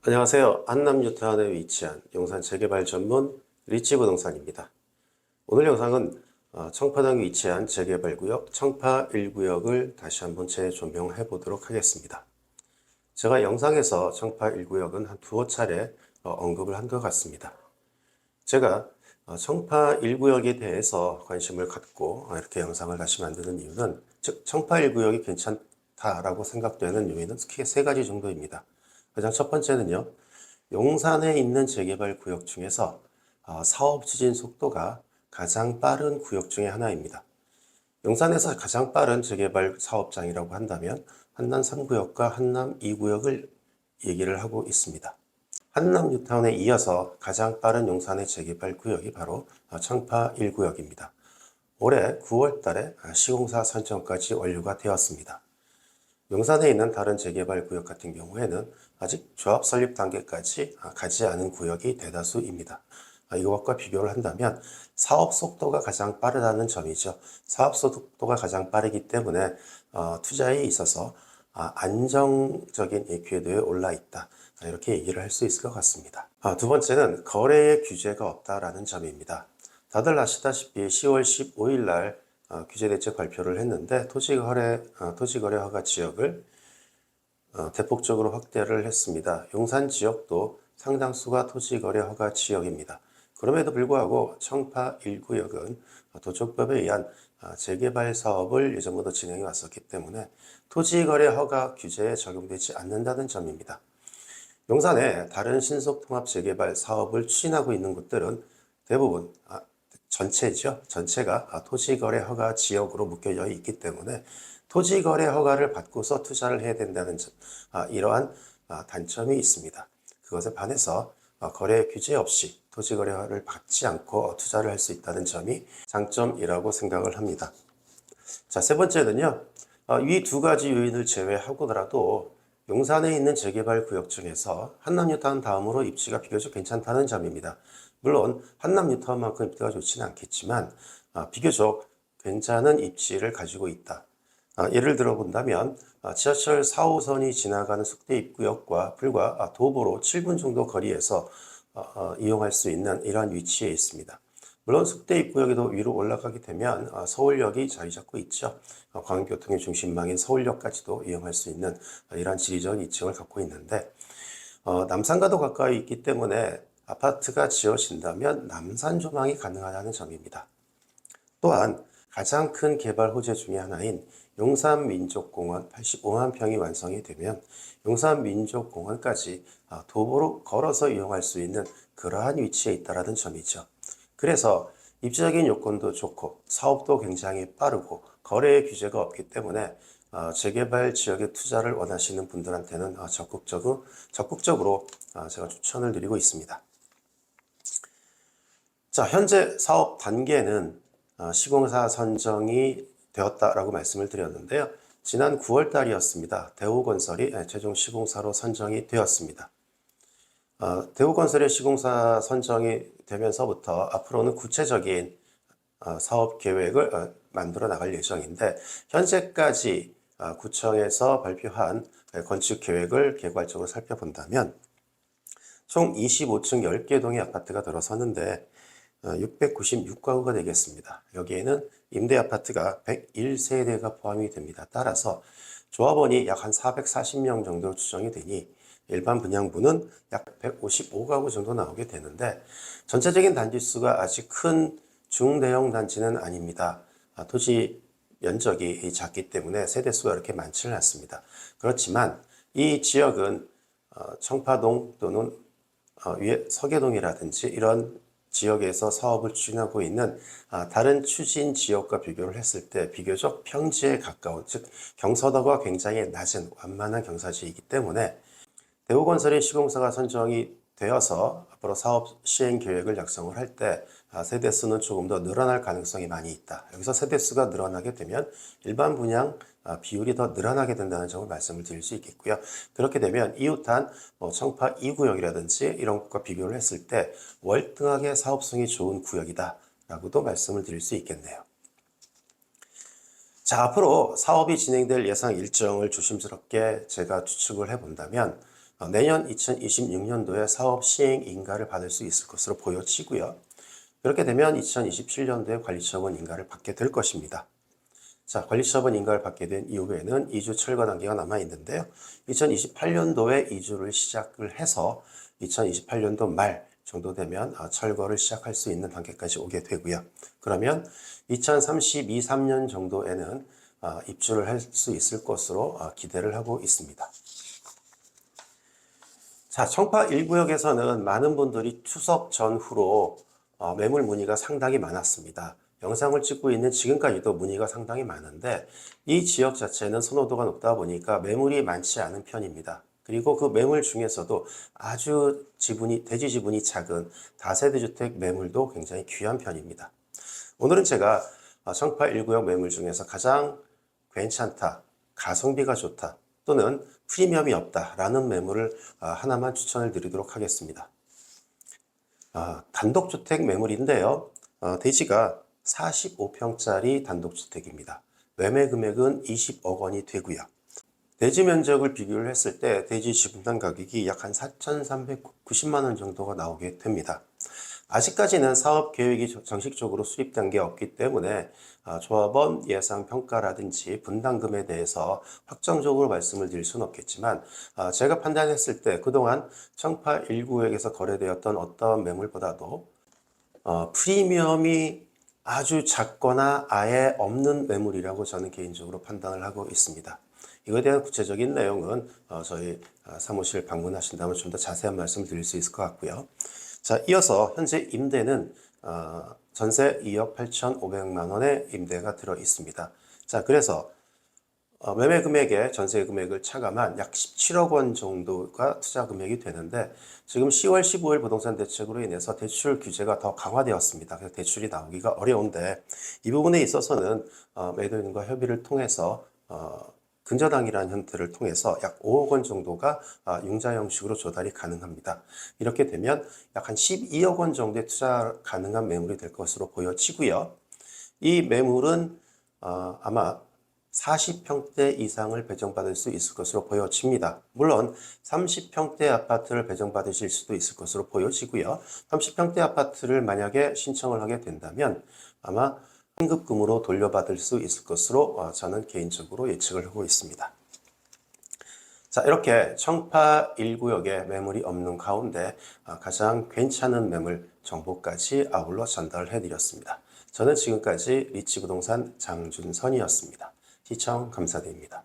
안녕하세요. 한남 뉴타운에 위치한 용산 재개발 전문 리치 부동산입니다. 오늘 영상은 청파동에 위치한 재개발구역 청파 1구역을 다시 한번 재조명해 보도록 하겠습니다. 제가 영상에서 청파 1구역은 한 두어 차례 언급을 한 것 같습니다. 제가 청파 1구역에 대해서 관심을 갖고 이렇게 영상을 다시 만드는 이유는, 즉 청파 1구역이 괜찮다라고 생각되는 요인은 크게 세 가지 정도입니다. 가장 첫 번째는요, 용산에 있는 재개발 구역 중에서 사업 추진 속도가 가장 빠른 구역 중에 하나입니다. 용산에서 가장 빠른 재개발 사업장이라고 한다면 한남 3구역과 한남 2구역을 얘기를 하고 있습니다. 한남 뉴타운에 이어서 가장 빠른 용산의 재개발 구역이 바로 청파 1구역입니다. 올해 9월 달에 시공사 선정까지 완료가 되었습니다. 용산에 있는 다른 재개발 구역 같은 경우에는 아직 조합 설립 단계까지 가지 않은 구역이 대다수입니다. 이것과 비교를 한다면 사업 속도가 가장 빠르다는 점이죠. 사업 속도가 가장 빠르기 때문에 투자에 있어서 안정적인 기회도에 올라 있다, 이렇게 얘기를 할 수 있을 것 같습니다. 두 번째는 거래의 규제가 없다라는 점입니다. 다들 아시다시피 10월 15일 날 규제대책 발표를 했는데 토지거래 허가 지역을 대폭적으로 확대를 했습니다. 용산 지역도 상당수가 토지거래 허가 지역입니다. 그럼에도 불구하고 청파 1구역은 도청법에 의한 재개발 사업을 예전부터 진행해 왔었기 때문에 토지거래 허가 규제에 적용되지 않는다는 점입니다. 용산에 다른 신속통합 재개발 사업을 추진하고 있는 곳들은 대부분 전체죠. 전체가 토지거래 허가 지역으로 묶여져 있기 때문에 토지거래 허가를 받고서 투자를 해야 된다는 점, 이러한 단점이 있습니다. 그것에 반해서 거래 규제 없이 토지거래허를 받지 않고 투자를 할 수 있다는 점이 장점이라고 생각을 합니다. 자, 세 번째는요. 이 두 가지 요인을 제외하고더라도 용산에 있는 재개발 구역 중에서 한남 뉴타운 다음으로 입지가 비교적 괜찮다는 점입니다. 물론 한남 뉴타운만큼 입지가 좋지는 않겠지만 비교적 괜찮은 입지를 가지고 있다. 예를 들어 본다면 지하철 4호선이 지나가는 숙대 입구역과 불과 도보로 7분 정도 거리에서 이용할 수 있는 이러한 위치에 있습니다. 물론 숙대 입구역에도 위로 올라가게 되면 서울역이 자리 잡고 있죠. 광역교통의 중심망인 서울역까지도 이용할 수 있는 이러한 지리적인 이층을 갖고 있는데, 남산과도 가까이 있기 때문에 아파트가 지어진다면 남산 조망이 가능하다는 점입니다. 또한 가장 큰 개발 호재 중에 하나인 용산민족공원 85만 평이 완성이 되면 용산민족공원까지 도보로 걸어서 이용할 수 있는 그러한 위치에 있다는 점이죠. 그래서 입지적인 요건도 좋고 사업도 굉장히 빠르고 거래의 규제가 없기 때문에 재개발 지역에 투자를 원하시는 분들한테는 적극적으로 제가 추천을 드리고 있습니다. 자, 현재 사업 단계는 시공사 선정이 되었다라고 말씀을 드렸는데요. 지난 9월 달이었습니다. 대우건설이 최종 시공사로 선정이 되었습니다. 대우건설의 시공사 선정이 되면서부터 앞으로는 구체적인 사업 계획을 만들어 나갈 예정인데, 현재까지 구청에서 발표한 건축 계획을 개괄적으로 살펴본다면 총 25층 10개 동의 아파트가 들어서는데 696가구가 되겠습니다. 여기에는 임대 아파트가 101세대가 포함이 됩니다. 따라서 조합원이 약 한 440명 정도 추정이 되니 일반 분양분은 약 155가구 정도 나오게 되는데, 전체적인 단지 수가 아직 큰 중대형 단지는 아닙니다. 토지 면적이 작기 때문에 세대 수가 이렇게 많지는 않습니다. 그렇지만 이 지역은 청파동 또는 위에 서계동이라든지 이런 지역에서 사업을 추진하고 있는 다른 추진 지역과 비교를 했을 때 비교적 평지에 가까운, 즉 경사도가 굉장히 낮은 완만한 경사지이기 때문에 대우건설의 시공사가 선정이 되어서 앞으로 사업 시행 계획을 작성을 할 때 세대수는 조금 더 늘어날 가능성이 많이 있다. 여기서 세대수가 늘어나게 되면 일반 분양 비율이 더 늘어나게 된다는 점을 말씀을 드릴 수 있겠고요. 그렇게 되면 이웃한 청파 2구역이라든지 이런 것과 비교를 했을 때 월등하게 사업성이 좋은 구역이다 라고도 말씀을 드릴 수 있겠네요. 자, 앞으로 사업이 진행될 예상 일정을 조심스럽게 제가 추측을 해본다면 내년 2026년도에 사업 시행 인가를 받을 수 있을 것으로 보여지고요. 그렇게 되면 2027년도에 관리처분 인가를 받게 될 것입니다. 자, 관리처분 인가를 받게 된 이후에는 이주 철거 단계가 남아 있는데요. 2028년도에 이주를 시작을 해서 2028년도 말 정도 되면 철거를 시작할 수 있는 단계까지 오게 되고요. 그러면 2032, 3년 정도에는 입주를 할 수 있을 것으로 기대를 하고 있습니다. 자, 청파 1구역에서는 많은 분들이 추석 전후로 매물 문의가 상당히 많았습니다. 영상을 찍고 있는 지금까지도 문의가 상당히 많은데 이 지역 자체는 선호도가 높다 보니까 매물이 많지 않은 편입니다. 그리고 그 매물 중에서도 아주 대지 지분이 작은 다세대 주택 매물도 굉장히 귀한 편입니다. 오늘은 제가 청파 1구역 매물 중에서 가장 괜찮다, 가성비가 좋다, 또는 프리미엄이 없다라는 매물을 하나만 추천을 드리도록 하겠습니다. 단독주택 매물인데요. 대지가 45평짜리 단독주택입니다. 매매 금액은 20억 원이 되고요. 대지 면적을 비교를 했을 때 대지 지분당 가격이 약 한 4,390만 원 정도가 나오게 됩니다. 아직까지는 사업 계획이 정식적으로 수립된 게 없기 때문에 조합원 예상 평가라든지 분담금에 대해서 확정적으로 말씀을 드릴 수는 없겠지만 제가 판단했을 때 그동안 청파 1구역에서 거래되었던 어떤 매물보다도 프리미엄이 아주 작거나 아예 없는 매물이라고 저는 개인적으로 판단을 하고 있습니다. 이거에 대한 구체적인 내용은 저희 사무실 방문하신다면 좀 더 자세한 말씀을 드릴 수 있을 것 같고요. 자, 이어서 현재 임대는 전세 2억 8,500만 원의 임대가 들어 있습니다. 자, 그래서 매매 금액에 전세 금액을 차감한 약 17억 원 정도가 투자 금액이 되는데 지금 10월 15일 부동산 대책으로 인해서 대출 규제가 더 강화되었습니다. 그래서 대출이 나오기가 어려운데 이 부분에 있어서는 매도인과 협의를 통해서 근저당이라는 형태를 통해서 약 5억 원 정도가 융자 형식으로 조달이 가능합니다. 이렇게 되면 약 한 12억 원 정도의 투자 가능한 매물이 될 것으로 보여지고요. 이 매물은 아마 40평대 이상을 배정받을 수 있을 것으로 보여집니다. 물론 30평대 아파트를 배정받으실 수도 있을 것으로 보여지고요. 30평대 아파트를 만약에 신청을 하게 된다면 아마 환급금으로 돌려받을 수 있을 것으로 저는 개인적으로 예측을 하고 있습니다. 자, 이렇게 청파 1구역에 매물이 없는 가운데 가장 괜찮은 매물 정보까지 아울러 전달해 드렸습니다. 저는 지금까지 리치부동산 장준선이었습니다. 시청 감사드립니다.